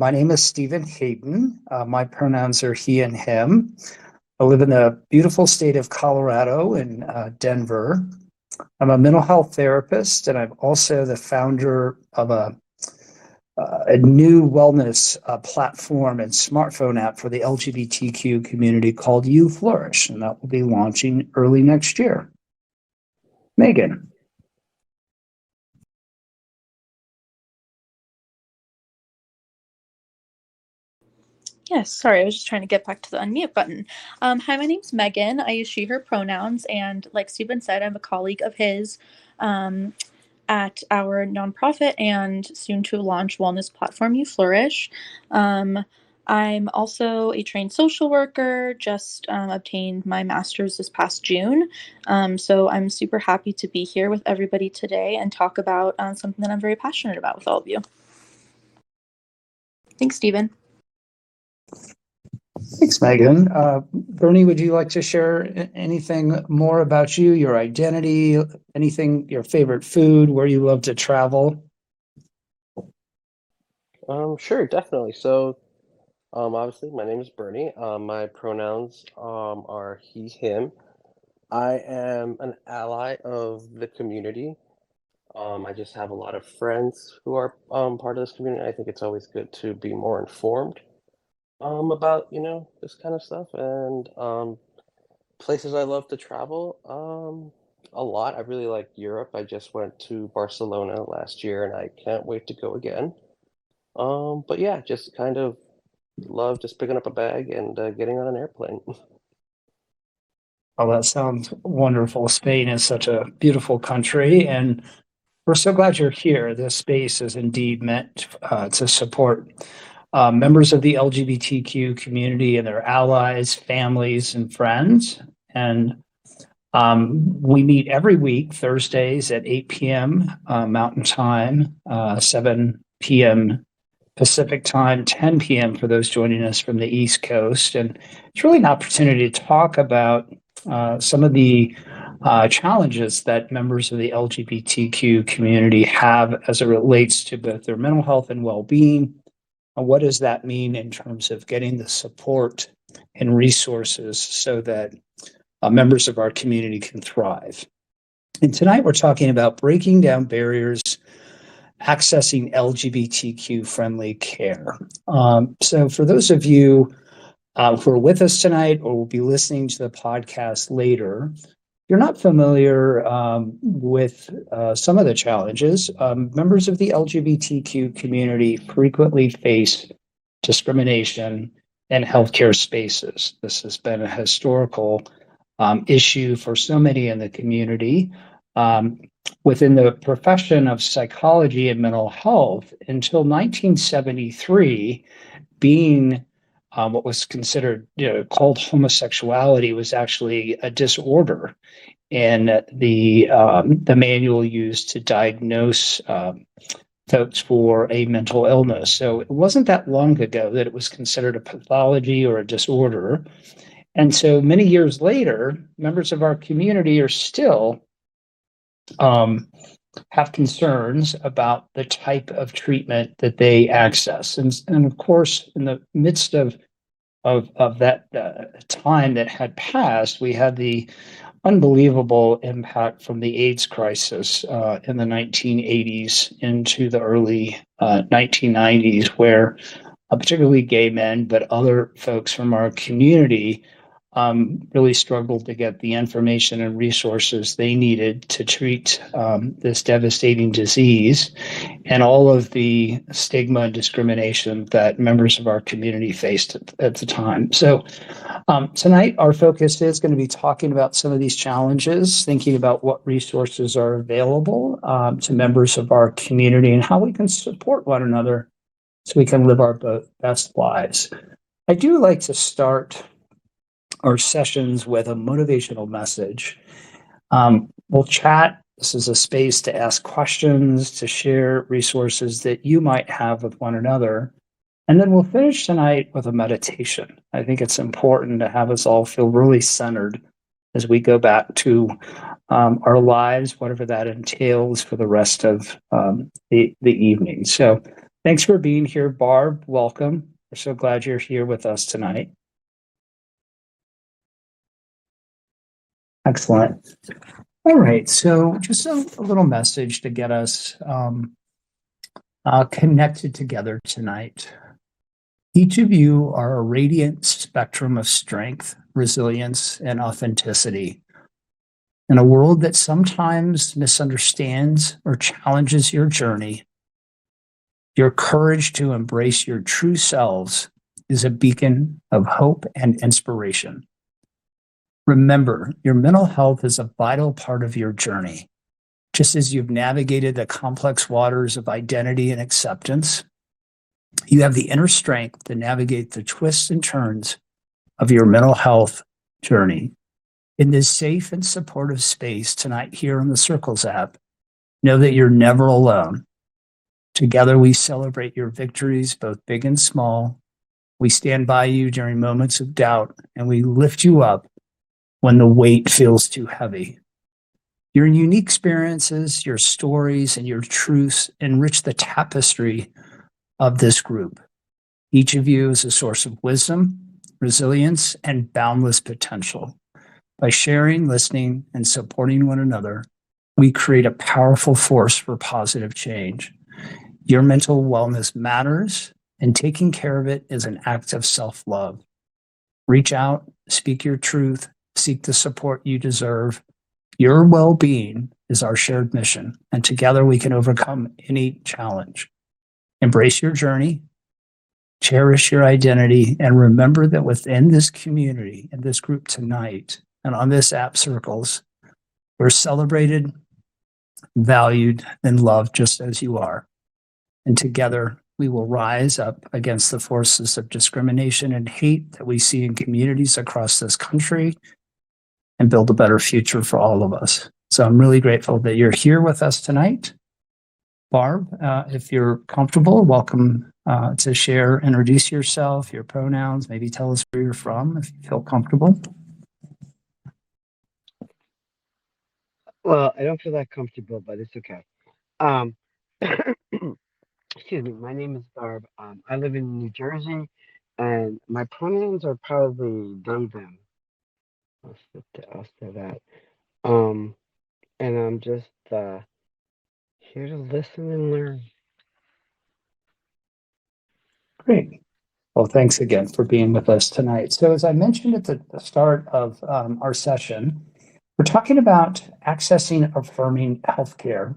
My name is Stephen Hayden. My pronouns are he and him. I live in the beautiful state of Colorado in Denver. I'm a mental health therapist, and I'm also the founder of a new wellness platform and smartphone app for the LGBTQ community called You Flourish, and that will be launching early next year. Megan. Yes, sorry, I was just trying to get back to the unmute button. Hi, my name's Megan. I use she, her pronouns, and like Stephen said, I'm a colleague of his at our nonprofit and soon to launch wellness platform, You Flourish. I'm also a trained social worker, just obtained my master's this past June. So I'm super happy to be here with everybody today and talk about something that I'm very passionate about with all of you. Thanks, Stephen. Thanks, Megan. Bernie, would you like to share anything more about you, your identity, anything, your favorite food, where you love to travel? Sure, definitely. So, obviously, my name is Bernie. My pronouns are he, him. I am an ally of the community. I just have a lot of friends who are part of this community. I think it's always good to be more informed about, this kind of stuff. And places I love to travel, a lot. I really like Europe. I just went to Barcelona last year, and I can't wait to go again. But yeah, just kind of love just picking up a bag and getting on an airplane. Oh, that sounds wonderful. Spain is such a beautiful country, and we're so glad you're here. This space is indeed meant to support members of the LGBTQ community and their allies, families, and friends. And we meet every week, Thursdays at 8 p.m. Mountain Time, 7 p.m. Pacific Time, 10 p.m. for those joining us from the East Coast. And it's really an opportunity to talk about some of the challenges that members of the LGBTQ community have as it relates to both their mental health and well-being. What does that mean in terms of getting the support and resources so that members of our community can thrive? And tonight we're talking about breaking down barriers, accessing LGBTQ-friendly care. So for those of you who are with us tonight or will be listening to the podcast later, you're not familiar with some of the challenges. Members of the LGBTQ community frequently face discrimination in healthcare spaces. This has been a historical issue for so many in the community. Within the profession of psychology and mental health, until 1973, being what was considered called homosexuality was actually a disorder, and the manual used to diagnose folks for a mental illness. So it wasn't that long ago that it was considered a pathology or a disorder. And so many years later, members of our community are still have concerns about the type of treatment that they access. And of course, in the midst of that time that had passed, we had the unbelievable impact from the AIDS crisis in the 1980s into the early 1990s, where particularly gay men, but other folks from our community really struggled to get the information and resources they needed to treat this devastating disease and all of the stigma and discrimination that members of our community faced at the time. So tonight, our focus is going to be talking about some of these challenges, thinking about what resources are available to members of our community and how we can support one another so we can live our best lives. I do like to start our sessions with a motivational message. We'll chat. This is a space to ask questions, to share resources that you might have with one another. And then we'll finish tonight with a meditation. I think it's important to have us all feel really centered as we go back to our lives, whatever that entails for the rest of the evening. So Thanks for being here, Barb. Welcome. We're so glad you're here with us tonight. Excellent. All right, so just a little message to get us connected together tonight. Each of you are a radiant spectrum of strength, resilience, and authenticity. In a world that sometimes misunderstands or challenges your journey, your courage to embrace your true selves is a beacon of hope and inspiration. Remember, your mental health is a vital part of your journey. Just as you've navigated the complex waters of identity and acceptance, you have the inner strength to navigate the twists and turns of your mental health journey. In this safe and supportive space tonight here on the Circles app, know that you're never alone. Together, we celebrate your victories, both big and small. We stand by you during moments of doubt, and we lift you up when the weight feels too heavy. Your unique experiences, your stories, and your truths enrich the tapestry of this group. Each of you is a source of wisdom, resilience, and boundless potential. By sharing, listening, and supporting one another, we create a powerful force for positive change. Your mental wellness matters, and taking care of it is an act of self-love. Reach out, speak your truth, seek the support you deserve. Your well-being is our shared mission, and together we can overcome any challenge. Embrace your journey, cherish your identity, and remember that within this community and this group tonight and on this app Circles, we're celebrated, valued, and loved just as you are. And together we will rise up against the forces of discrimination and hate that we see in communities across this country and build a better future for all of us. So I'm really grateful that you're here with us tonight. Barb, if you're comfortable, welcome to share, introduce yourself, your pronouns, maybe tell us where you're from if you feel comfortable. Well, I don't feel that comfortable, but it's okay. Excuse me. My name is Barb. I live in New Jersey, and my pronouns are probably they, them. I'll say that. And I'm just here to listen and learn. Great. Well, thanks again for being with us tonight. So as I mentioned at the start of our session, we're talking about accessing affirming healthcare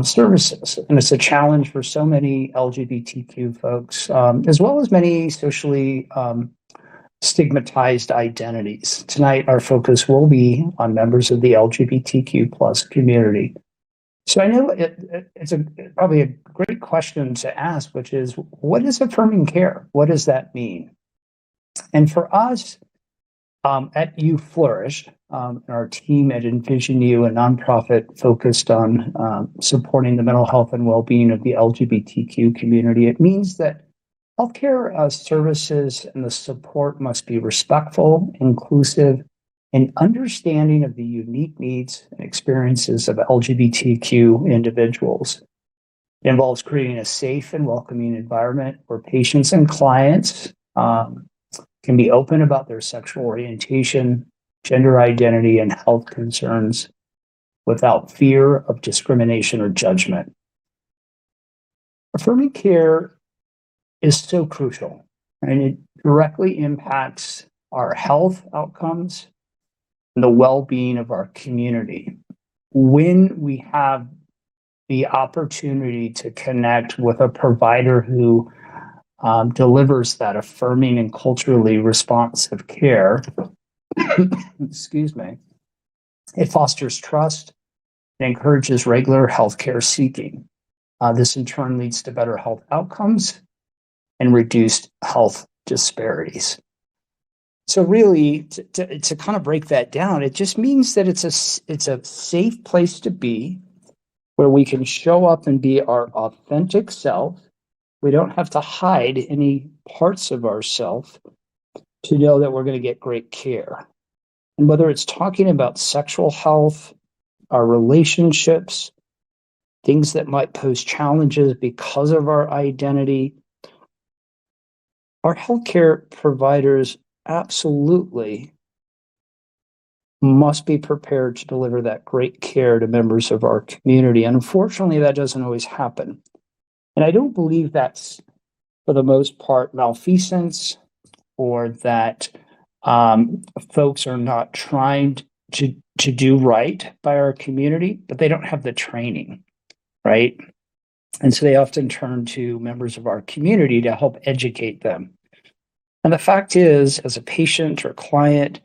services. And it's a challenge for so many LGBTQ folks, as well as many socially stigmatized identities. Tonight, our focus will be on members of the LGBTQ plus community. So I know it's probably a great question to ask, which is, what is affirming care? What does that mean? And for us at You Flourish, our team at Envision You, a nonprofit focused on supporting the mental health and well-being of the LGBTQ community, it means that healthcare services and the support must be respectful, inclusive, and understanding of the unique needs and experiences of LGBTQ individuals. It involves creating a safe and welcoming environment where patients and clients can be open about their sexual orientation, gender identity, and health concerns without fear of discrimination or judgment. Affirming care is so crucial, and it directly impacts our health outcomes and the well-being of our community. When we have the opportunity to connect with a provider who delivers that affirming and culturally responsive care, excuse me, it fosters trust and encourages regular healthcare seeking. This in turn leads to better health outcomes and reduced health disparities. So really, to kind of break that down, it just means that it's a safe place to be where we can show up and be our authentic self. We don't have to hide any parts of ourself to know that we're going to get great care. And whether it's talking about sexual health, our relationships, things that might pose challenges because of our identity, our healthcare providers absolutely must be prepared to deliver that great care to members of our community. And unfortunately, that doesn't always happen. And I don't believe that's, for the most part, malfeasance or that folks are not trying to do right by our community, but they don't have the training, right? And so they often turn to members of our community to help educate them. And the fact is, as a patient or client,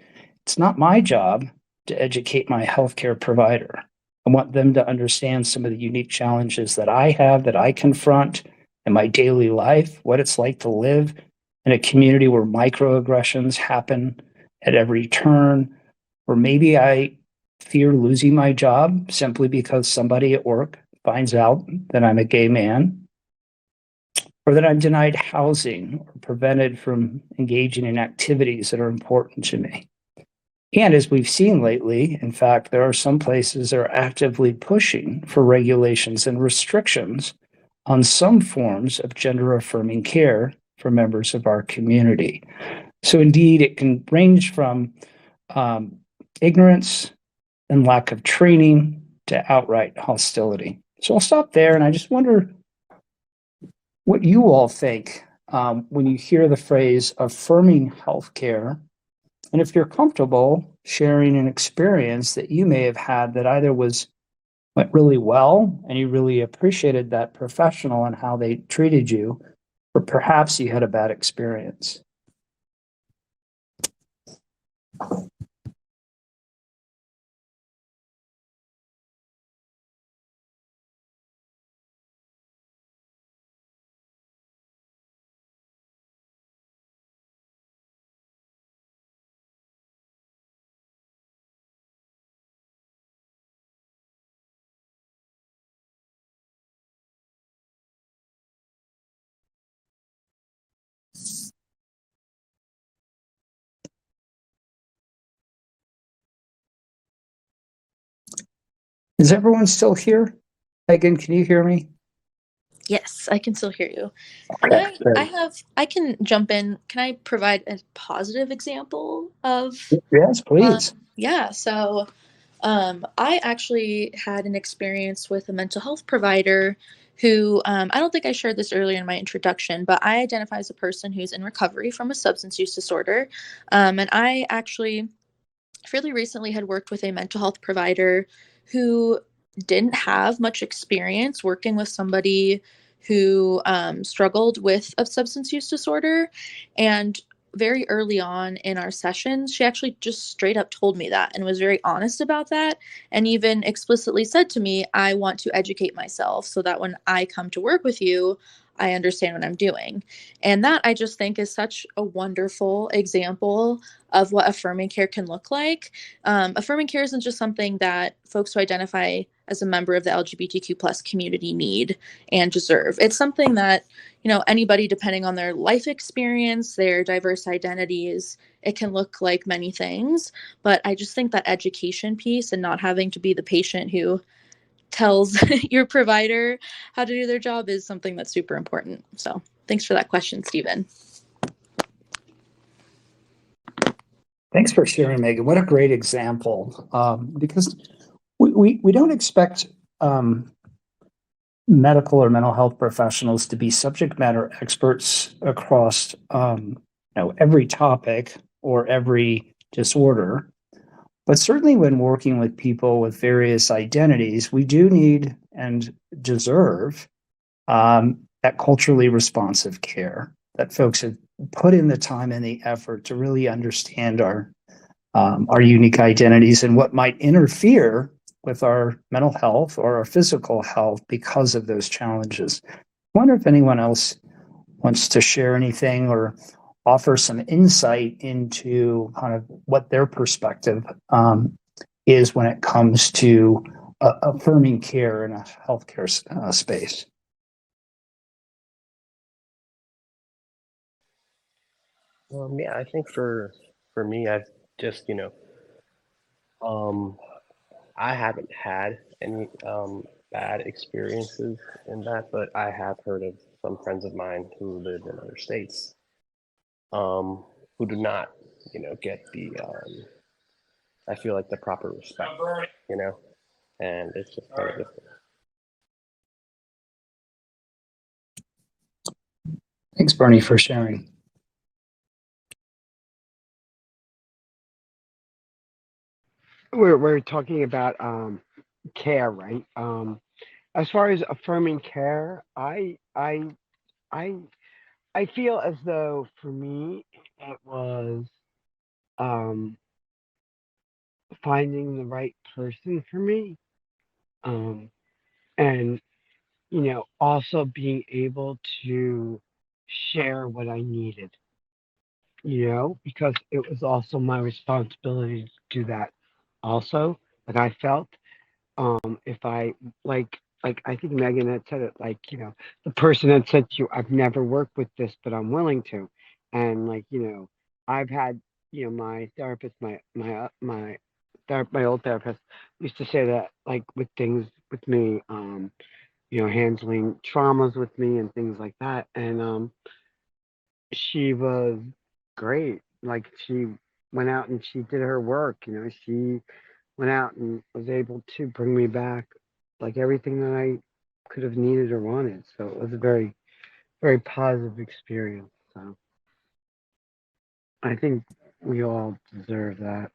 it's not my job to educate my healthcare provider. I want them to understand some of the unique challenges that I have, that I confront in my daily life, what it's like to live in a community where microaggressions happen at every turn, or maybe I fear losing my job simply because somebody at work finds out that I'm a gay man, or that I'm denied housing or prevented from engaging in activities that are important to me. And as we've seen lately, in fact, there are some places that are actively pushing for regulations and restrictions on some forms of gender affirming care for members of our community. So indeed, it can range from ignorance and lack of training to outright hostility. So I'll stop there, and I just wonder what you all think when you hear the phrase affirming healthcare, and if you're comfortable sharing an experience that you may have had that either went really well and you really appreciated that professional and how they treated you, or perhaps you had a bad experience. Is everyone still here? Megan, can you hear me? Yes, I can still hear you. Okay, I can jump in. Can I provide a positive example of yes, please. yeah, so I actually had an experience with a mental health provider who I don't think I shared this earlier in my introduction, but I identify as a person who's in recovery from a substance use disorder. And I actually fairly recently had worked with a mental health provider who didn't have much experience working with somebody who struggled with a substance use disorder. And very early on in our sessions, she actually just straight up told me that and was very honest about that. And even explicitly said to me, I want to educate myself so that when I come to work with you, I understand what I'm doing. And that I just think is such a wonderful example of what affirming care can look like. Affirming care isn't just something that folks who identify as a member of the LGBTQ plus community need and deserve. It's something that, you know, anybody, depending on their life experience, their diverse identities, it can look like many things. But I just think that education piece and not having to be the patient who tells your provider how to do their job is something that's super important. So thanks for that question, Stephen. Thanks for sharing, Megan. What a great example. Because we don't expect medical or mental health professionals to be subject matter experts across every topic or every disorder. But certainly when working with people with various identities, we do need and deserve that culturally responsive care, that folks have put in the time and the effort to really understand our unique identities and what might interfere with our mental health or our physical health because of those challenges. I wonder if anyone else wants to share anything or offer some insight into kind of what their perspective is when it comes to affirming care in a healthcare space. Yeah, I think for me, I've just I haven't had any bad experiences in that, but I have heard of some friends of mine who live in other states, who do not, get the, I feel like the proper respect, and it's just kind of different. Thanks, Bernie, for sharing. We're talking about care, right? As far as affirming care, I feel as though for me it was um finding the right person for me, and also being able to share what I needed, because it was also my responsibility to do that. Also, like I felt, if I like I think Megan had said it, like the person had said to you, I've never worked with this, but I'm willing to, and I've had my therapist, my old therapist used to say that, like, with things with me, handling traumas with me and things like that, and she was great. Like, she went out and she did her work. She went out and was able to bring me back, like, everything that I could have needed or wanted. So it was a very, very positive experience. So I think we all deserve that.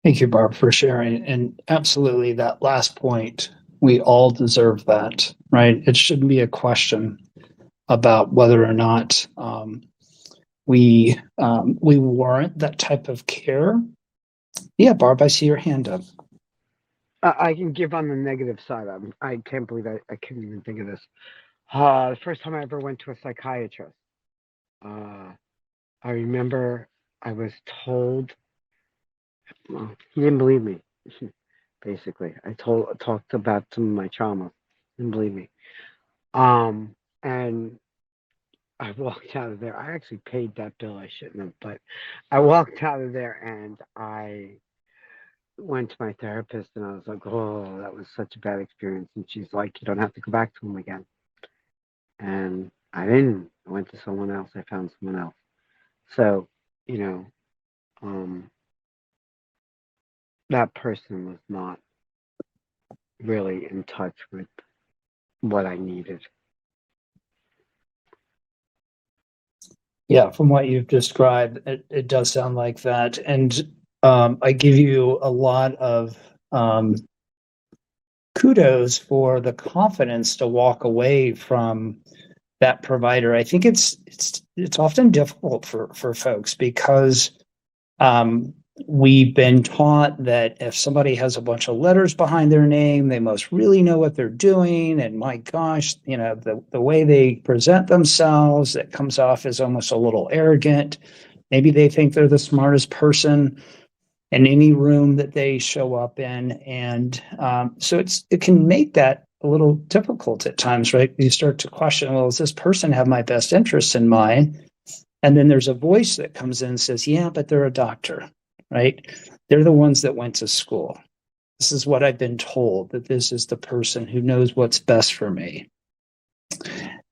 Thank you, Barb, for sharing. And absolutely, that last point, we all deserve that, right? It shouldn't be a question about whether or not we warrant that type of care. Yeah, Barb, I see your hand up. I can give on the negative side. I can't believe I couldn't even think of this. The first time I ever went to a psychiatrist, I remember I was told, well, he didn't believe me. Basically, I talked about some of my trauma. Didn't believe me. And I walked out of there. I actually paid that bill. I shouldn't have, but I walked out of there and I went to my therapist and I was like, oh, that was such a bad experience. And she's like, you don't have to go back to him again. And I didn't. I went to someone else. I found someone else. So, that person was not really in touch with what I needed. Yeah, from what you've described, it does sound like that. And I give you a lot of kudos for the confidence to walk away from that provider. I think it's often difficult for folks because we've been taught that if somebody has a bunch of letters behind their name, they must really know what they're doing. And my gosh, the way they present themselves, it comes off as almost a little arrogant. Maybe they think they're the smartest person in any room that they show up in. And so it can make that a little difficult at times, right? You start to question, well, does this person have my best interests in mind? And then there's a voice that comes in and says, yeah, but they're a doctor, right? They're the ones that went to school. This is what I've been told, that this is the person who knows what's best for me.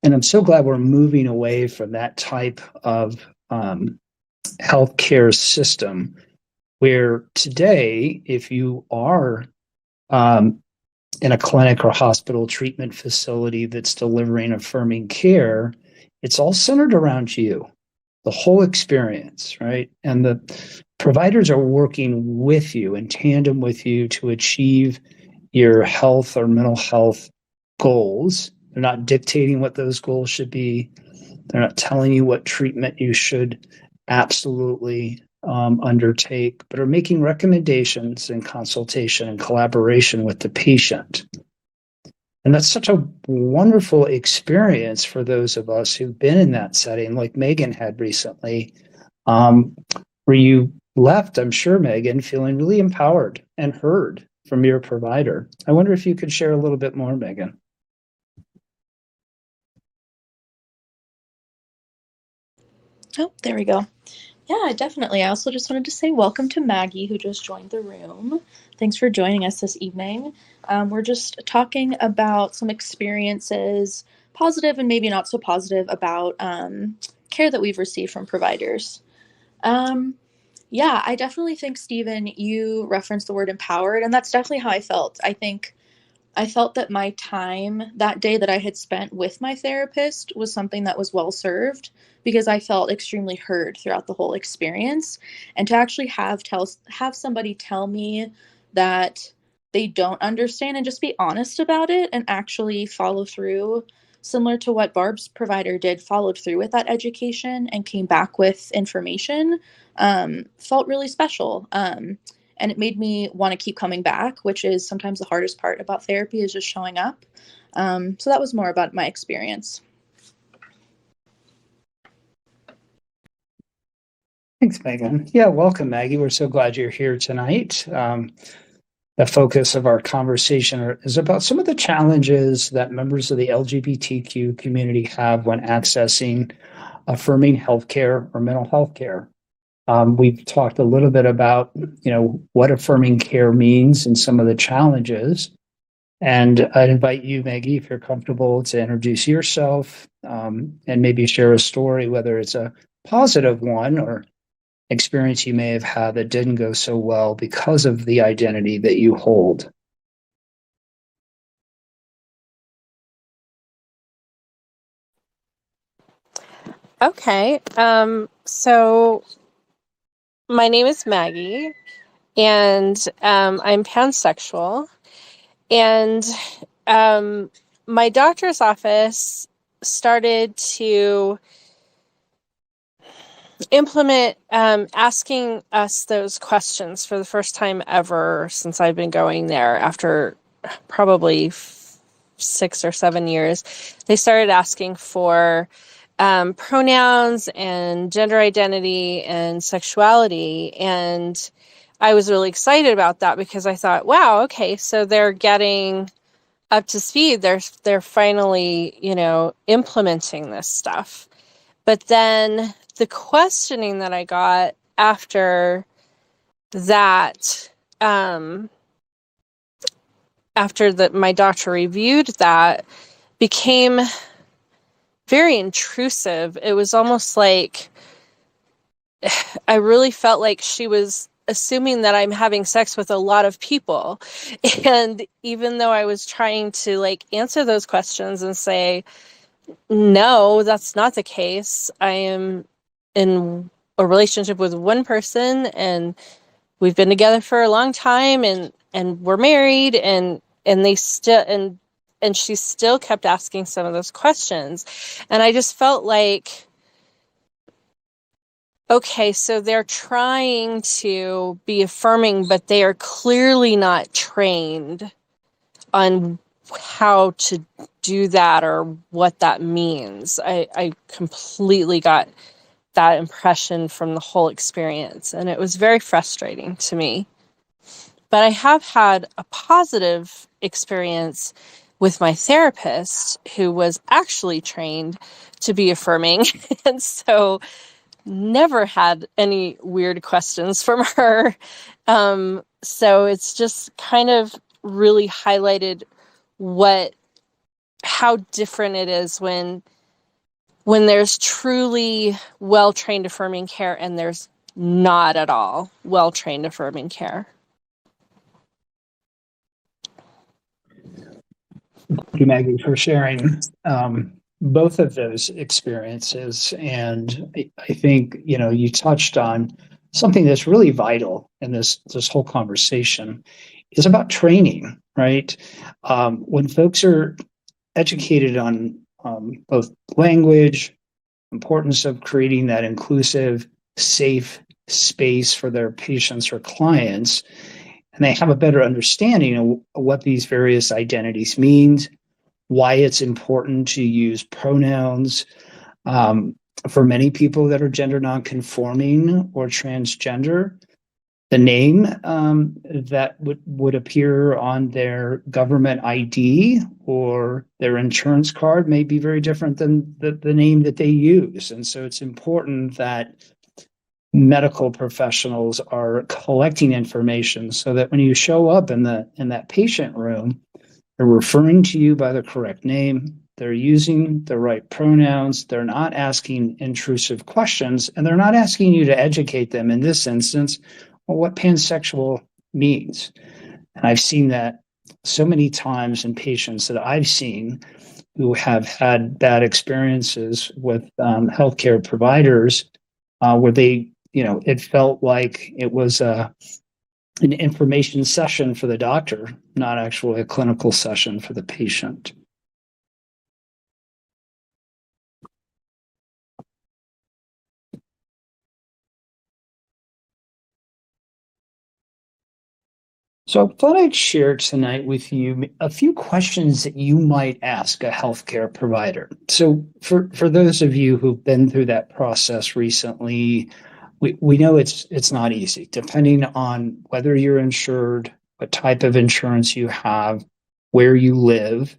And I'm so glad we're moving away from that type of healthcare system where today, if you are in a clinic or hospital treatment facility that's delivering affirming care, it's all centered around you, the whole experience, right? And the providers are working with you, in tandem with you, to achieve your health or mental health goals. They're not dictating what those goals should be. They're not telling you what treatment you should absolutely undertake, but are making recommendations in consultation and collaboration with the patient. And that's such a wonderful experience for those of us who've been in that setting, like Megan had recently, where you left, I'm sure, Megan, feeling really empowered and heard from your provider. I wonder if you could share a little bit more, Megan. Oh, there we go. Yeah, definitely. I also just wanted to say welcome to Maggie, who just joined the room. Thanks for joining us this evening. We're just talking about some experiences, positive and maybe not so positive, about care that we've received from providers. Um, yeah, I definitely think, Stephen, you referenced the word empowered, and that's definitely how I felt. I felt that my time that day that I had spent with my therapist was something that was well served, because I felt extremely heard throughout the whole experience. And to actually have somebody tell me that they don't understand and just be honest about it and actually follow through, similar to what Barb's provider did, followed through with that education and came back with information, felt really special. And it made me want to keep coming back, which is sometimes the hardest part about therapy, is just showing up. So that was more about my experience. Thanks, Megan. Yeah, welcome, Maggie. We're so glad you're here tonight. The focus of our conversation is about some of the challenges that members of the LGBTQ community have when accessing affirming healthcare or mental health care. We've talked a little bit about, what affirming care means and some of the challenges. And I'd invite you, Maggie, if you're comfortable, to introduce yourself, and maybe share a story, whether it's a positive one or experience you may have had that didn't go so well because of the identity that you hold. Okay. So my name is Maggie, and I'm pansexual. And my doctor's office started to implement asking us those questions for the first time ever since I've been going there, after probably 6 or 7 years. They started asking for pronouns and gender identity and sexuality. And I was really excited about that, because I thought, wow, okay, so they're getting up to speed. They're finally, implementing this stuff. But then the questioning that I got after that, my doctor reviewed that, became very intrusive. It was almost like I really felt like she was assuming that I'm having sex with a lot of people. And even though I was trying to answer those questions and say, no, that's not the case. I am in a relationship with one person, and we've been together for a long time, and we're married, and they still, and she still kept asking some of those questions. And I just felt like, okay, so they're trying to be affirming, but they are clearly not trained on how to do that or what that means. I completely got that impression from the whole experience, and it was very frustrating to me. But I have had a positive experience with my therapist, who was actually trained to be affirming. And so never had any weird questions from her. So it's just kind of really highlighted how different it is when there's truly well-trained affirming care and there's not at all well-trained affirming care. Thank you, Maggie, for sharing both of those experiences. And I think, you touched on something that's really vital in this whole conversation, is about training, right? When folks are educated on both language, importance of creating that inclusive, safe space for their patients or clients, and they have a better understanding of what these various identities mean, why it's important to use pronouns. For many people that are gender nonconforming or transgender, the name that would appear on their government ID or their insurance card may be very different than the name that they use. And so it's important that medical professionals are collecting information so that when you show up in that patient room, they're referring to you by the correct name, they're using the right pronouns, they're not asking intrusive questions, and they're not asking you to educate them, in this instance, on what pansexual means. And I've seen that so many times in patients that I've seen who have had bad experiences with healthcare providers, where they, it felt like it was an information session for the doctor, not actually a clinical session for the patient. So I thought I'd share tonight with you a few questions that you might ask a healthcare provider. So for those of you who've been through that process recently, we know it's not easy, depending on whether you're insured, what type of insurance you have, where you live.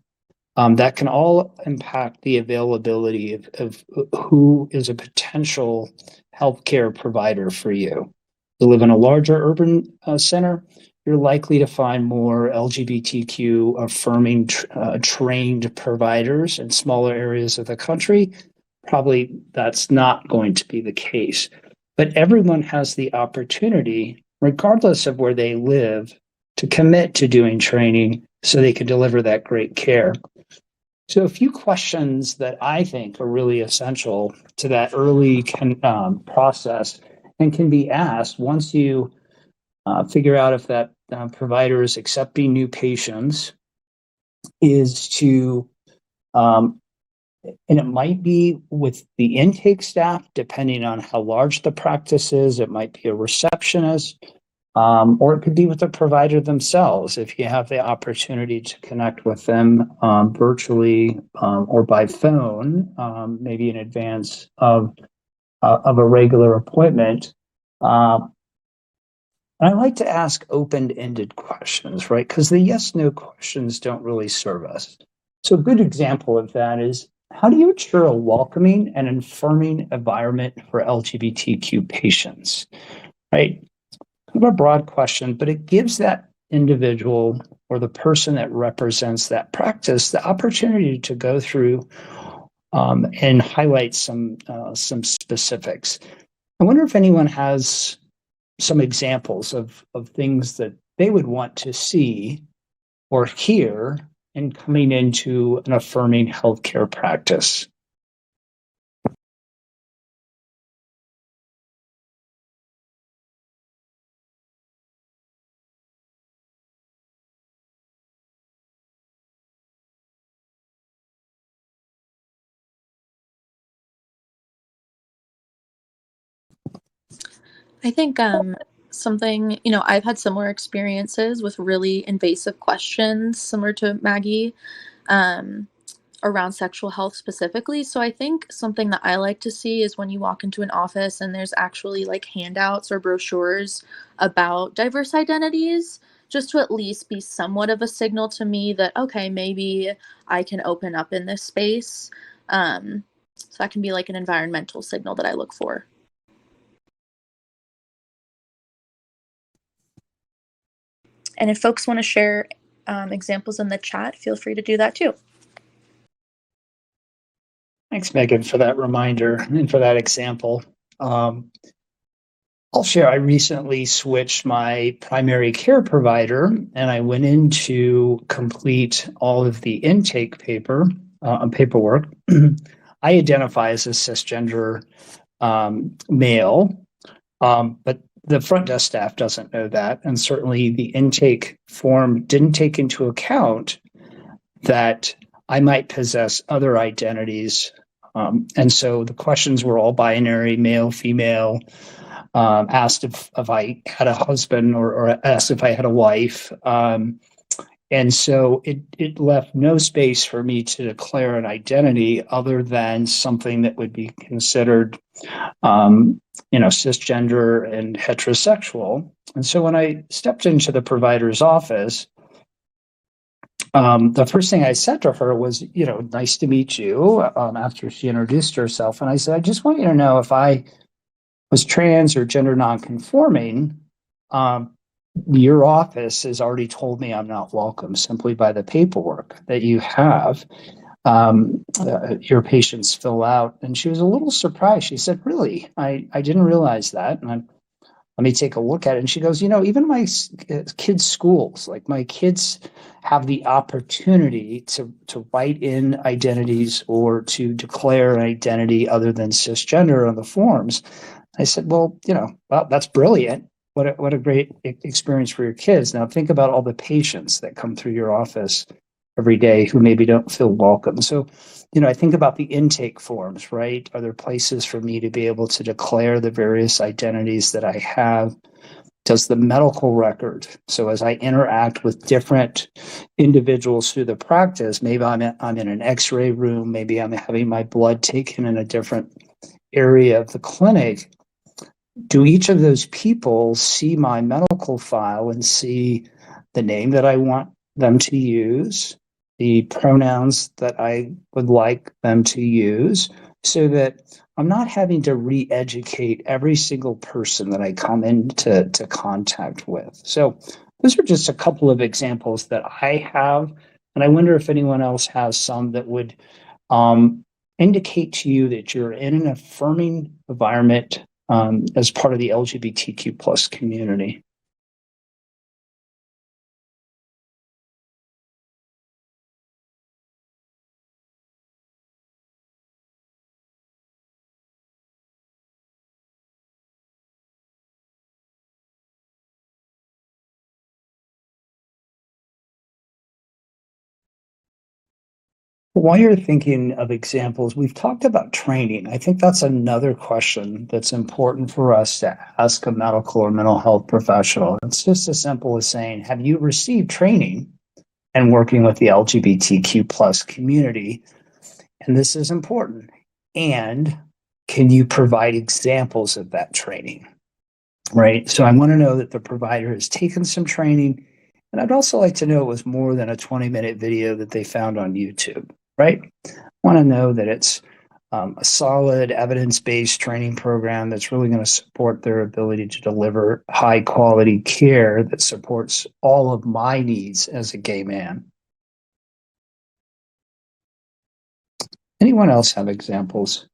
That can all impact the availability of who is a potential healthcare provider for you. You live in a larger urban center, you're likely to find more LGBTQ affirming trained providers in smaller areas of the country. Probably that's not going to be the case. But everyone has the opportunity, regardless of where they live, to commit to doing training so they can deliver that great care. So a few questions that I think are really essential to that early process and can be asked once you figure out if that provider is accepting new patients, is to, and it might be with the intake staff, depending on how large the practice is. It might be a receptionist, or it could be with the provider themselves if you have the opportunity to connect with them virtually or by phone, maybe in advance of a regular appointment. I like to ask open-ended questions, right? Because the yes-no questions don't really serve us. So a good example of that is, how do you ensure a welcoming and affirming environment for LGBTQ patients, right? Kind of a broad question, but it gives that individual or the person that represents that practice the opportunity to go through and highlight some specifics. I wonder if anyone has some examples of things that they would want to see or hear in coming into an affirming healthcare practice. I think something, I've had similar experiences with really invasive questions, similar to Maggie, around sexual health specifically. So I think something that I like to see is when you walk into an office and there's actually like handouts or brochures about diverse identities, just to at least be somewhat of a signal to me that, okay, maybe I can open up in this space. So that can be like an environmental signal that I look for. And if folks want to share examples in the chat, feel free to do that too. Thanks, Megan, for that reminder and for that example. I'll share, I recently switched my primary care provider and I went in to complete all of the intake paperwork. I identify as a cisgender male, but the front desk staff doesn't know that. And certainly the intake form didn't take into account that I might possess other identities. And so the questions were all binary, male, female, asked if I had a husband or asked if I had a wife. And so it left no space for me to declare an identity other than something that would be considered, cisgender and heterosexual. And so when I stepped into the provider's office, the first thing I said to her was, nice to meet you, after she introduced herself. And I said, I just want you to know, if I was trans or gender nonconforming, your office has already told me I'm not welcome simply by the paperwork that you have your patients fill out. And she was a little surprised. She said, really? I didn't realize that. And let me take a look at it. And she goes, even my kids' schools, like my kids have the opportunity to write in identities or to declare an identity other than cisgender on the forms. I said, well, that's brilliant. What a great experience for your kids. Now think about all the patients that come through your office every day who maybe don't feel welcome. So, I think about the intake forms, right? Are there places for me to be able to declare the various identities that I have? Does the medical record, so as I interact with different individuals through the practice, maybe I'm in an x-ray room, maybe I'm having my blood taken in a different area of the clinic, do each of those people see my medical file and see the name that I want them to use, the pronouns that I would like them to use, so that I'm not having to re-educate every single person that I come into contact with. So those are just a couple of examples that I have, and I wonder if anyone else has some that would indicate to you that you're in an affirming environment as part of the LGBTQ plus community. While you're thinking of examples, we've talked about training. I think that's another question that's important for us to ask a medical or mental health professional. It's just as simple as saying, have you received training and working with the LGBTQ plus community? And this is important. And can you provide examples of that training? Right? So I want to know that the provider has taken some training. And I'd also like to know it was more than a 20-minute video that they found on YouTube, right? I want to know that it's a solid evidence-based training program that's really going to support their ability to deliver high-quality care that supports all of my needs as a gay man. Anyone else have examples?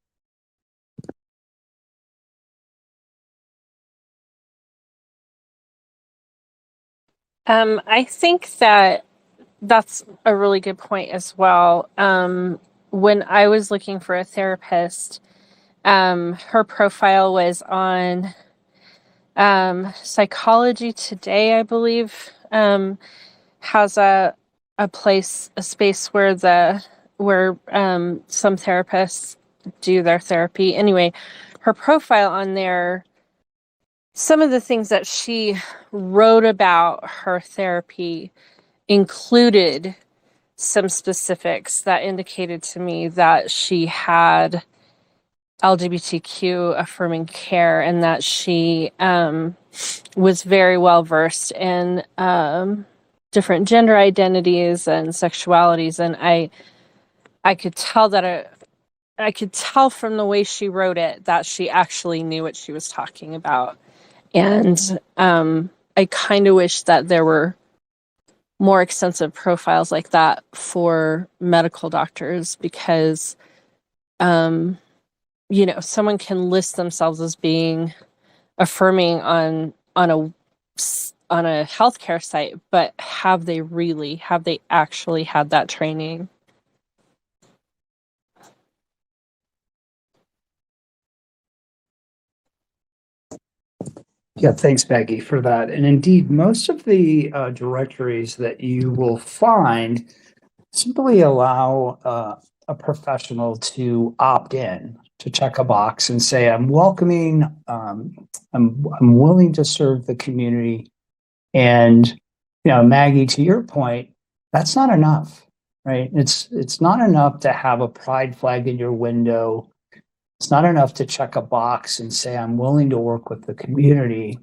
I think that's a really good point as well. When I was looking for a therapist, her profile was on Psychology Today, I believe, has a space where some therapists do their therapy. Anyway, her profile on there, some of the things that she wrote about her therapy included some specifics that indicated to me that she had LGBTQ affirming care and that she was very well versed in different gender identities and sexualities. And I could tell I could tell from the way she wrote it that she actually knew what she was talking about. And I kind of wish that there were more extensive profiles like that for medical doctors, because someone can list themselves as being affirming on a healthcare site, but have they actually had that training? Yeah, thanks, Maggie, for that. And indeed, most of the directories that you will find simply allow a professional to opt in, to check a box and say, I'm welcoming, I'm willing to serve the community. And, Maggie, to your point, that's not enough, right? It's not enough to have a pride flag in your window. It's not enough to check a box and say, I'm willing to work with the community.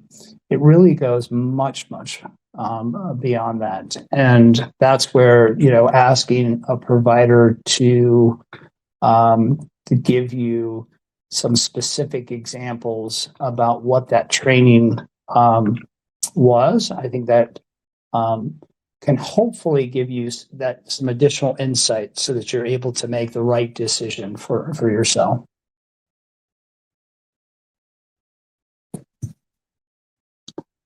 It really goes much, much beyond that. And that's where, asking a provider to give you some specific examples about what that training was. I think that can hopefully give you some additional insight so that you're able to make the right decision for yourself.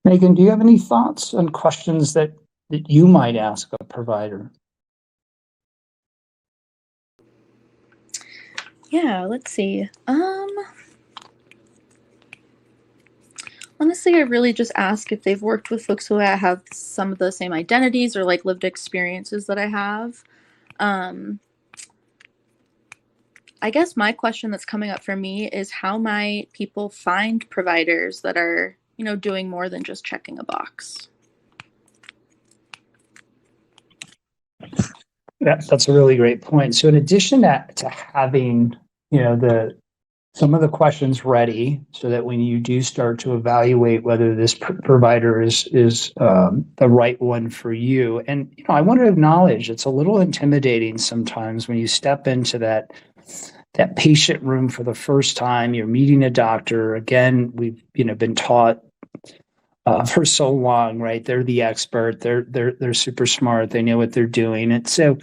Megan, do you have any thoughts and questions that you might ask a provider? Yeah, let's see. Honestly, I really just ask if they've worked with folks who have some of the same identities or like lived experiences that I have. I guess my question that's coming up for me is how might people find providers that are, doing more than just checking a box? That's a really great point. So in addition to having, some of the questions ready so that when you do start to evaluate whether this provider is the right one for you. And, I want to acknowledge it's a little intimidating sometimes when you step into that patient room for the first time, you're meeting a doctor. Again, we've, been taught for so long, right? They're the expert. They're super smart. They know what they're doing. And so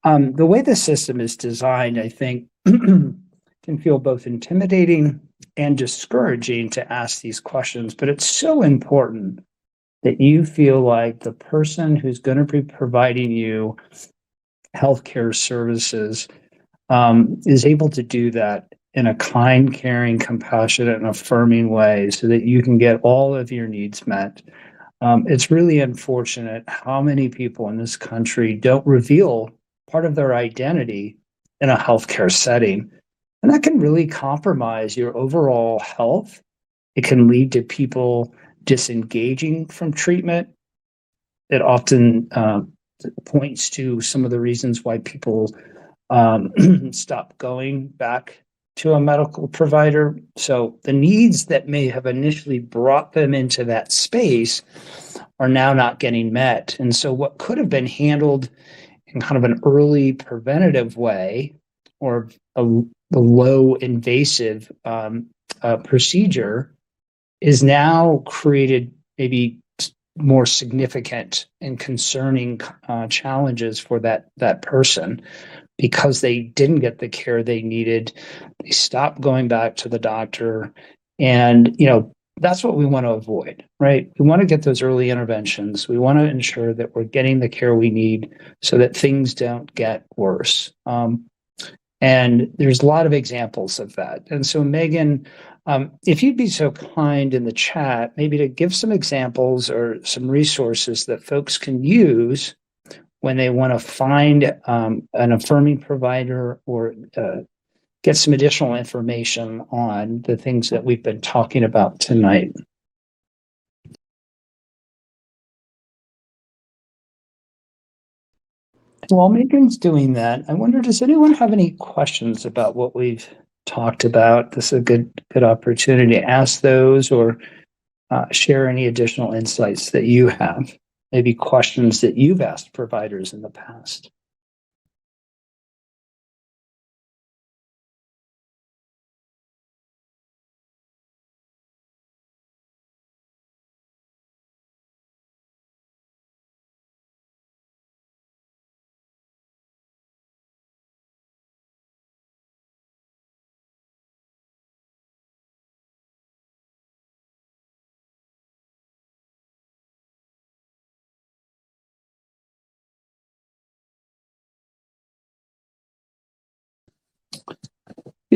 the way the system is designed, I think, can feel both intimidating and discouraging to ask these questions. But it's so important that you feel like the person who's going to be providing you healthcare services is able to do that in a kind, caring, compassionate, and affirming way so that you can get all of your needs met. It's really unfortunate how many people in this country don't reveal part of their identity in a healthcare setting. And that can really compromise your overall health. It can lead to people disengaging from treatment. It often points to some of the reasons why people stop going back to a medical provider. So the needs that may have initially brought them into that space are now not getting met. And so what could have been handled in kind of an early preventative way or a low invasive procedure is now created maybe more significant and concerning challenges for that person because they didn't get the care they needed. They stopped going back to the doctor. And, that's what we want to avoid, right? We want to get those early interventions. We want to ensure that we're getting the care we need so that things don't get worse. And there's a lot of examples of that. And so, Megan, if you'd be so kind in the chat, maybe to give some examples or some resources that folks can use when they want to find an affirming provider or get some additional information on the things that we've been talking about tonight. While Megan's doing that, I wonder, does anyone have any questions about what we've talked about? This is a good opportunity to ask those or share any additional insights that you have, maybe questions that you've asked providers in the past.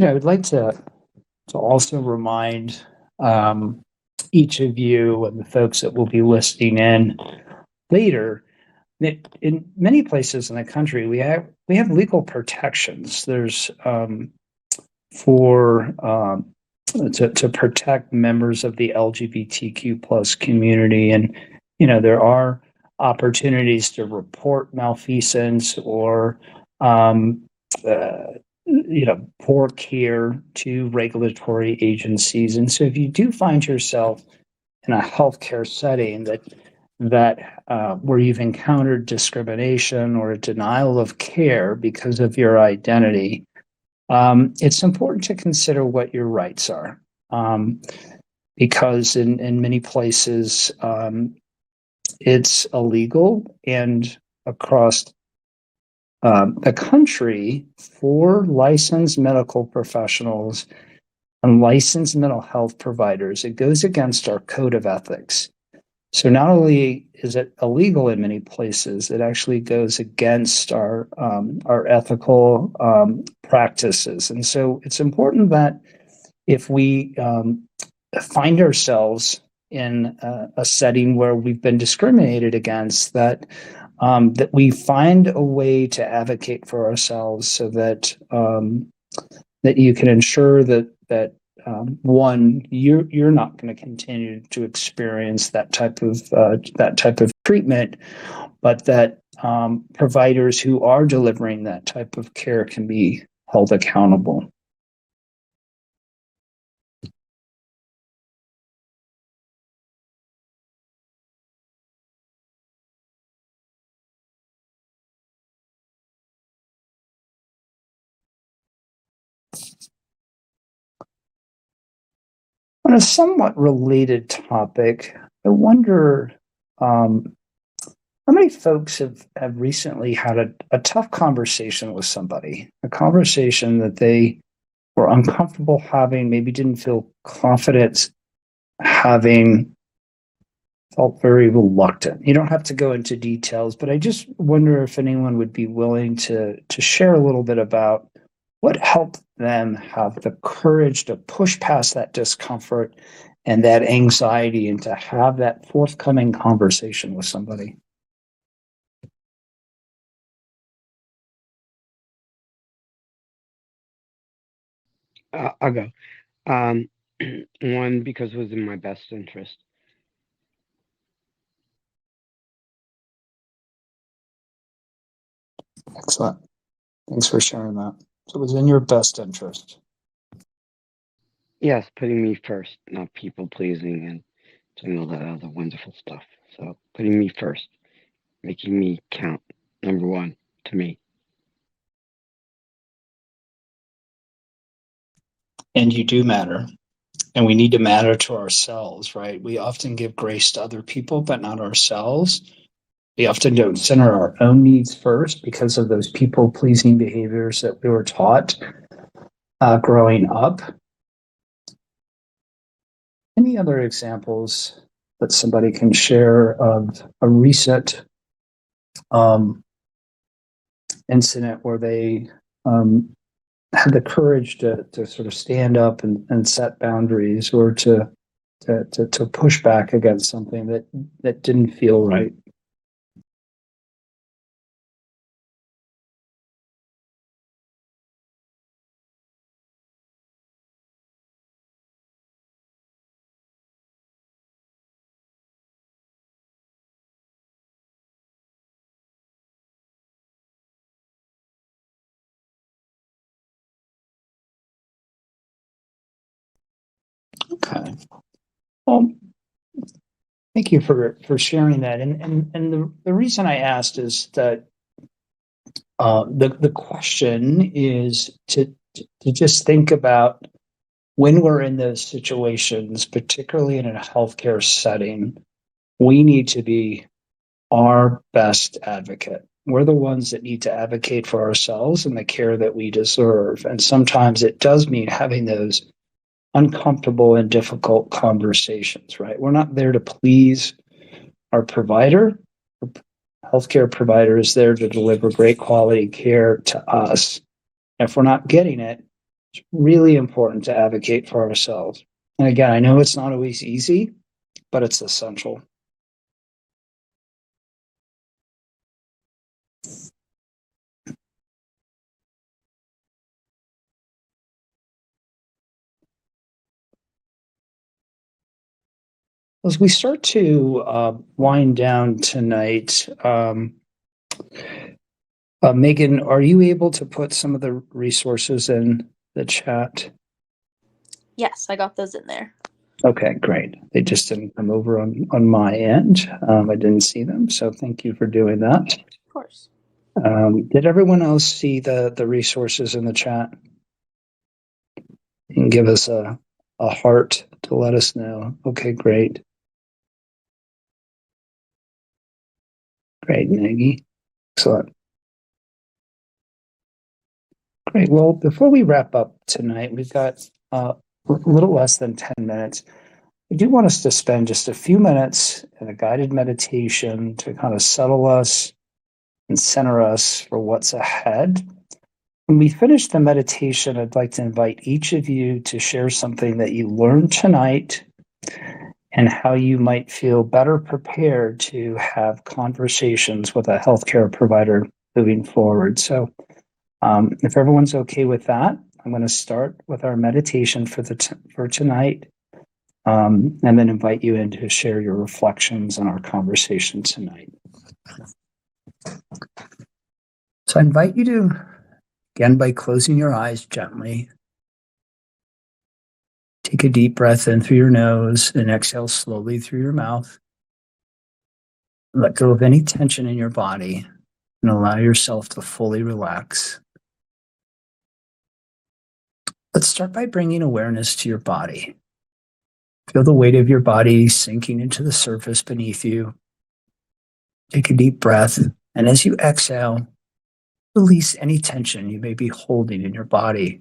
I'd like to also remind each of you and the folks that will be listening in later that in many places in the country we have legal protections. There's to protect members of the LGBTQ plus community, and there are opportunities to report malfeasance or poor care to regulatory agencies. And so if you do find yourself in a healthcare setting that where you've encountered discrimination or a denial of care because of your identity, it's important to consider what your rights are, because in many places it's illegal, and across the country for licensed medical professionals and licensed mental health providers, it goes against our code of ethics. So not only is it illegal in many places, it actually goes against our ethical practices. And so it's important that if we find ourselves in a setting where we've been discriminated against, that that we find a way to advocate for ourselves, so that that you can ensure that one, you're not going to continue to experience that type of treatment, but that providers who are delivering that type of care can be held accountable. On a somewhat related topic, I wonder how many folks have recently had a tough conversation with somebody, a conversation that they were uncomfortable having, maybe didn't feel confident having, felt very reluctant. You don't have to go into details, but I just wonder if anyone would be willing to share a little bit about what helped them have the courage to push past that discomfort and that anxiety, and to have that forthcoming conversation with somebody. I'll go. One, because it was in my best interest. Excellent. Thanks for sharing that. So it was in your best interest. Yes, putting me first, not people pleasing and doing all that other wonderful stuff. So putting me first, making me count, number one to me. And you do matter. And we need to matter to ourselves, right? We often give grace to other people, but not ourselves. We often don't center our own needs first because of those people-pleasing behaviors that we were taught growing up. Any other examples that somebody can share of a recent incident where they had the courage to sort of stand up and set boundaries, or to push back against something that didn't feel right? Okay. Well, thank you for sharing that. And the reason I asked is that the question is to just think about, when we're in those situations, particularly in a healthcare setting, we need to be our best advocate. We're the ones that need to advocate for ourselves and the care that we deserve. And sometimes it does mean having those uncomfortable and difficult conversations, right? We're not there to please our provider. Healthcare provider is there to deliver great quality care to us. And if we're not getting it, it's really important to advocate for ourselves. And again, I know it's not always easy, but it's essential. As we start to wind down tonight, Megan, are you able to put some of the resources in the chat? Yes, I got those in there. Okay, great. They just didn't come over on my end. I didn't see them, so thank you for doing that. Of course. Did everyone else see the resources in the chat? and give us a heart to let us know. Okay, great. Great, Maggie. Excellent. Great. Well, before we wrap up tonight, we've got a little less than 10 minutes. I do want us to spend just a few minutes in a guided meditation to kind of settle us and center us for what's ahead. When we finish the meditation, I'd like to invite each of you to share something that you learned tonight and how you might feel better prepared to have conversations with a healthcare provider moving forward. So if everyone's okay with that, I'm going to start with our meditation for tonight, and then invite you in to share your reflections on our conversation tonight. So I invite you to begin by closing your eyes gently. Take a deep breath in through your nose and exhale slowly through your mouth. Let go of any tension in your body and allow yourself to fully relax. Let's start by bringing awareness to your body. Feel the weight of your body sinking into the surface beneath you. Take a deep breath, and as you exhale, release any tension you may be holding in your body.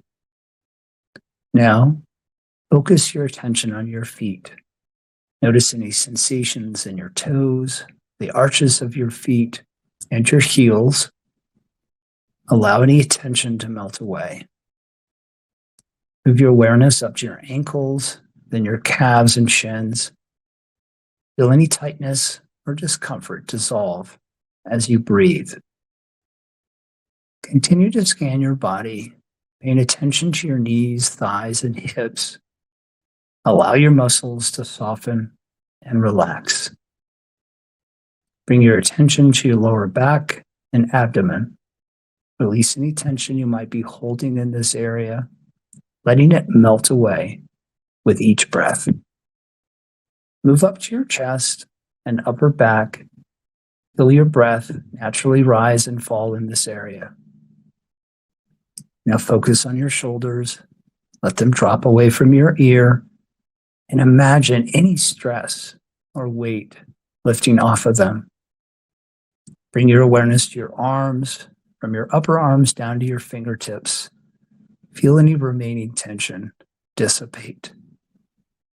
Now, focus your attention on your feet. Notice any sensations in your toes, the arches of your feet, and your heels. Allow any tension to melt away. Move your awareness up to your ankles, then your calves and shins. Feel any tightness or discomfort dissolve as you breathe. Continue to scan your body, paying attention to your knees, thighs, and hips. Allow your muscles to soften and relax. Bring your attention to your lower back and abdomen. Release any tension you might be holding in this area, letting it melt away with each breath. Move up to your chest and upper back. Feel your breath naturally rise and fall in this area. Now focus on your shoulders. Let them drop away from your ear, and imagine any stress or weight lifting off of them. Bring your awareness to your arms, from your upper arms down to your fingertips. Feel any remaining tension dissipate.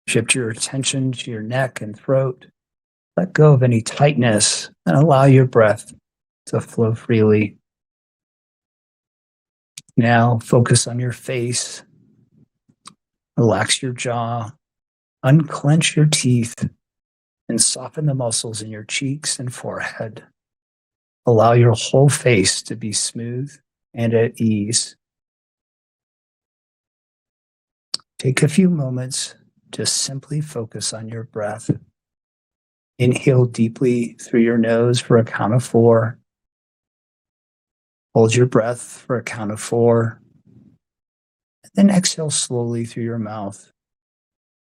Shift your attention to your neck and throat. Let go of any tightness and allow your breath to flow freely. Now focus on your face. Relax your jaw. Unclench your teeth and soften the muscles in your cheeks and forehead. Allow your whole face to be smooth and at ease. Take a few moments to simply focus on your breath. Inhale deeply through your nose for a count of 4. Hold your breath for a count of 4. And then exhale slowly through your mouth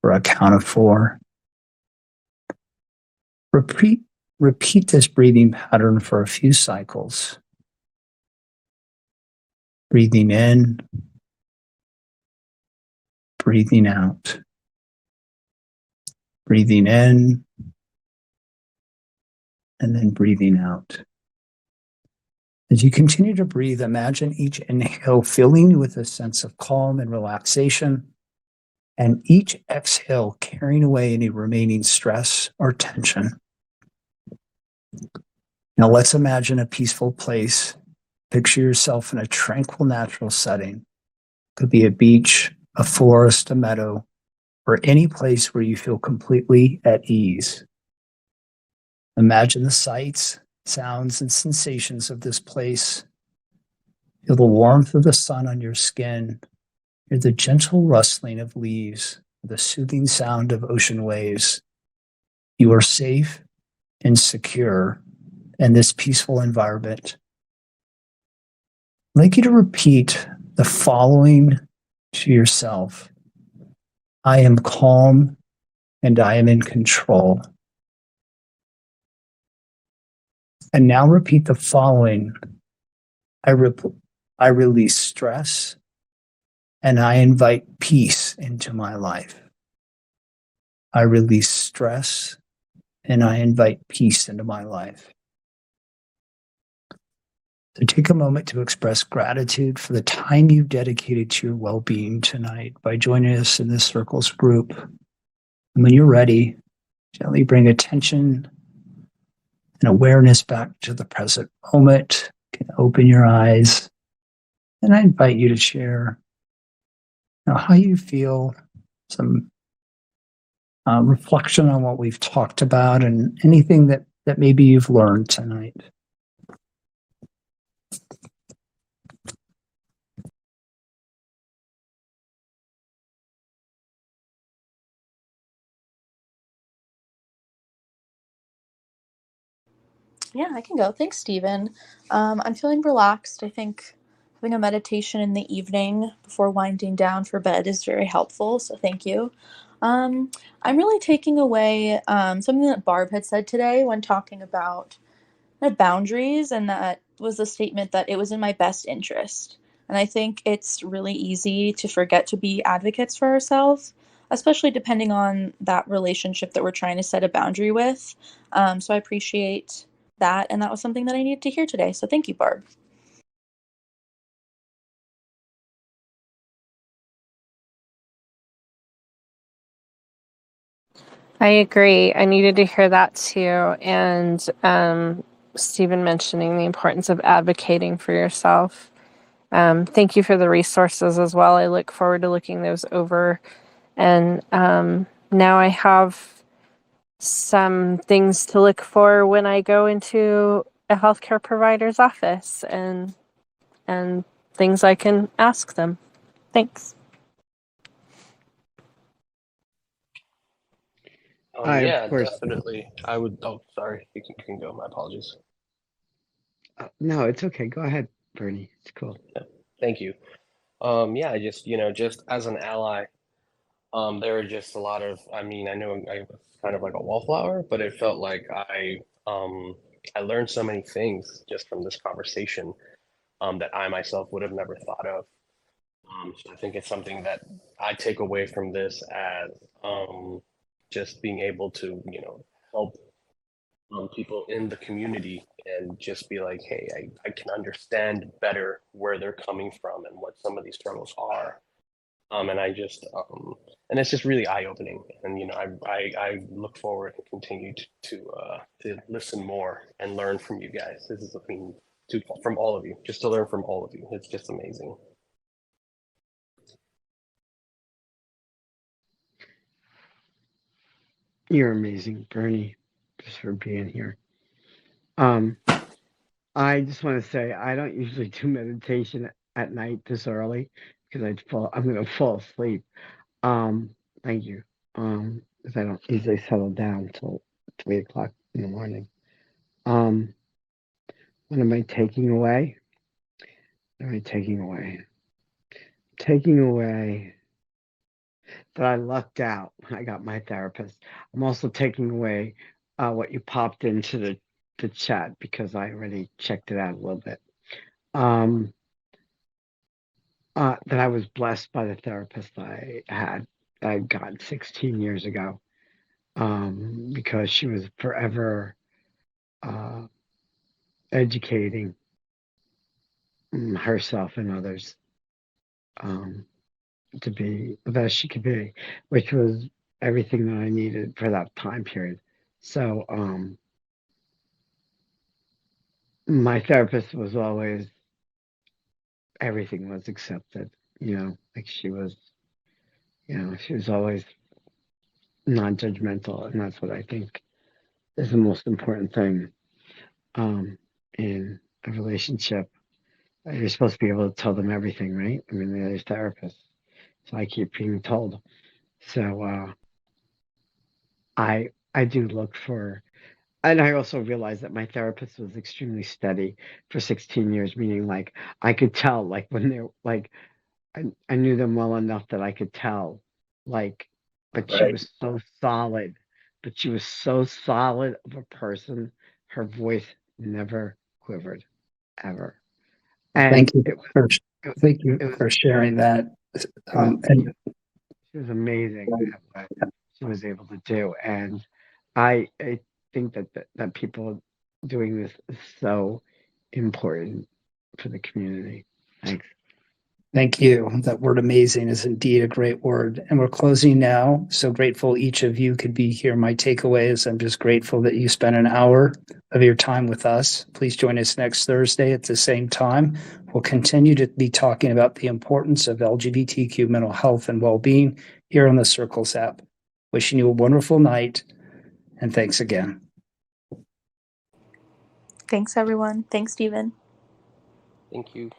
for a count of 4. Repeat this breathing pattern for a few cycles. Breathing in, breathing out. Breathing in, and then breathing out. As you continue to breathe, imagine each inhale filling you with a sense of calm and relaxation, and each exhale carrying away any remaining stress or tension. Now let's imagine a peaceful place. Picture yourself in a tranquil natural setting. Could be a beach, a forest, a meadow, or any place where you feel completely at ease. Imagine the sights, sounds, and sensations of this place. Feel the warmth of the sun on your skin. Hear the gentle rustling of leaves, the soothing sound of ocean waves. You are safe and secure in this peaceful environment. I'd like you to repeat the following to yourself. I am calm and I am in control. And now repeat the following. I release stress and I invite peace into my life. I release stress and I invite peace into my life. So take a moment to express gratitude for the time you've dedicated to your well-being tonight by joining us in this circles group. And when you're ready, gently bring attention and awareness back to the present moment. You can open your eyes, and I invite you to share how you feel, some reflection on what we've talked about, and anything that maybe you've learned tonight. Yeah, I can go. Thanks, Stephen. I'm feeling relaxed. I think having a meditation in the evening before winding down for bed is very helpful. So thank you. I'm really taking away something that Barb had said today when talking about boundaries, and that was the statement that it was in my best interest. And I think it's really easy to forget to be advocates for ourselves, especially depending on that relationship that we're trying to set a boundary with. So I appreciate that, and that was something that I needed to hear today. So thank you, Barb. I agree. I needed to hear that too. And Stephen mentioning the importance of advocating for yourself. Thank you for the resources as well. I look forward to looking those over. And now I have some things to look for when I go into a healthcare provider's office, and things I can ask them. Thanks. Yeah, of course. definitely. I would. Oh, sorry. You can go. My apologies. No, it's okay. Go ahead, Bernie. It's cool. Yeah, thank you. Yeah, I just just as an ally, there were just a lot of. I mean, I know I was kind of like a wallflower, but it felt like I learned so many things just from this conversation, that I myself would have never thought of. So I think it's something that I take away from this as just being able to, help people in the community and just be like, hey, I can understand better where they're coming from and what some of these struggles are. And I just, and it's just really eye opening. And, I look forward and continue to listen more and learn from you guys. This is, from all of you, just to learn from all of you. It's just amazing. You're amazing, Bernie, just for being here. I just want to say I don't usually do meditation at night this early because I'm gonna fall asleep. Thank you. Because I don't usually settle down till 3 o'clock in the morning. What am I taking away? What am I taking away? Taking away that I lucked out when I got my therapist. I'm also taking away what you popped into the chat because I already checked it out a little bit. That I was blessed by the therapist I got 16 years ago, because she was forever educating herself and others, to be the best she could be, which was everything that I needed for that time period. So my therapist was always, everything was accepted, like she was always non-judgmental, and that's what I think is the most important thing in a relationship. You're supposed to be able to tell them everything, right? I mean, they're therapists, so I keep being told. So I do look for, and I also realized that my therapist was extremely steady for 16 years, meaning like I could tell, like when they're like, I knew them well enough that I could tell, like, but she was so solid, but she was so solid of a person. Her voice never quivered, ever. And Thank you it was, for it, thank you it was, for sharing that. And She was amazing at what she was able to do, and I think that people doing this is so important for the community. Thanks. thank you. That word amazing is indeed a great word. And we're closing now. So grateful each of you could be here. My takeaways, I'm just grateful that you spent an hour of your time with us. Please join us next Thursday at the same time. We'll continue to be talking about the importance of LGBTQ mental health and well-being here on the Circles app. Wishing you a wonderful night, and thanks again. Thanks, everyone. Thanks, Stephen. Thank you.